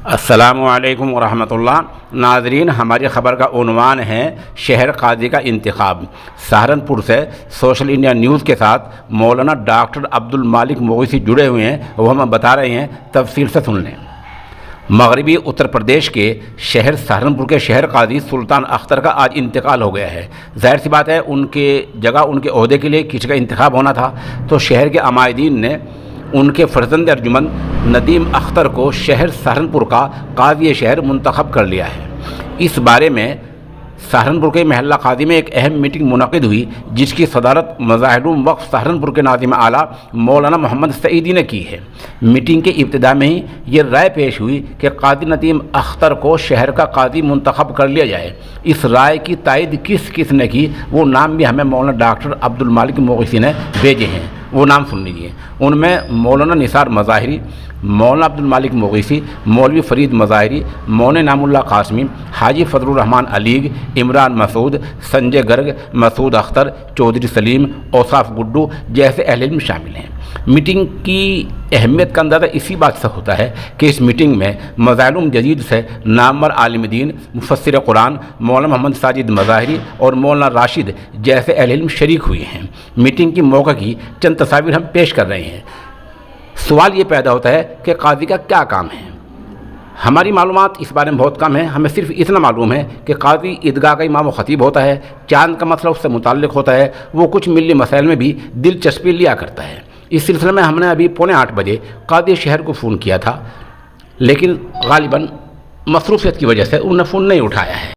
السلام علیکم ورحمۃ اللہ۔ ناظرین، ہماری خبر کا عنوان ہے شہر قاضی کا انتخاب۔ سہارنپور سے سوشل انڈیا نیوز کے ساتھ مولانا ڈاکٹر عبدالمالک مغیثی جڑے ہوئے ہیں، وہ ہمیں بتا رہے ہیں، تفصیل سے سن لیں۔ مغربی اتر پردیش کے شہر سہارنپور کے شہر قاضی سلطان اختر کا آج انتقال ہو گیا ہے۔ ظاہر سی بات ہے، ان کے جگہ ان کے عہدے کے لیے کسی کا انتخاب ہونا تھا، تو شہر کے عمائدین نے ان کے فرزند ارجمند ندیم اختر کو شہر سہارنپور کا قاضی شہر منتخب کر لیا ہے۔ اس بارے میں سہارنپور کے محلہ قاضی میں ایک اہم میٹنگ منعقد ہوئی، جس کی صدارت مظاہرون وقف سہارنپور کے ناظم اعلیٰ مولانا محمد سعیدی نے کی ہے۔ میٹنگ کے ابتدا میں ہی یہ رائے پیش ہوئی کہ قاضی ندیم اختر کو شہر کا قاضی منتخب کر لیا جائے۔ اس رائے کی تائید کس نے کی، وہ نام بھی ہمیں مولانا ڈاکٹر عبدالمالک مغیثی نے بھیجے ہیں، وہ نام سن لیجیے۔ ان میں مولانا نثار مظاہری، مولانا عبدالمالک مغیثی، مولوی فرید مظاہری، مولانا نعیم اللہ قاسمی، حاجی فضل الرحمان علیگ، عمران مسعود، سنجے گرگ، مسعود اختر، چودھری سلیم، اوصاف گڈو جیسے اہل علم شامل ہیں۔ میٹنگ کی اہمیت کا اندازہ اسی بات سے ہوتا ہے کہ اس میٹنگ میں مظاہرون جدید سے نامور عالم دین، مفسر قرآن مولانا محمد ساجد مظاہری اور مولانا راشد جیسے اہل علم شریک ہوئے ہیں۔ میٹنگ کی موقع کی چند تصاویر ہم پیش کر رہے ہیں۔ سوال یہ پیدا ہوتا ہے کہ قاضی کا کیا کام ہے؟ ہماری معلومات اس بارے میں بہت کم ہے، ہمیں صرف اتنا معلوم ہے کہ قاضی عیدگاہ کا امام و خطیب ہوتا ہے، چاند کا مسئلہ اس سے متعلق ہوتا ہے، وہ کچھ ملی مسائل میں بھی دلچسپی لیا کرتا ہے۔ اس سلسلے میں ہم نے ابھی 7:45 بجے قاضی شہر کو فون کیا تھا، لیکن غالباً مصروفیت کی وجہ سے انہوں نے فون نہیں اٹھایا ہے۔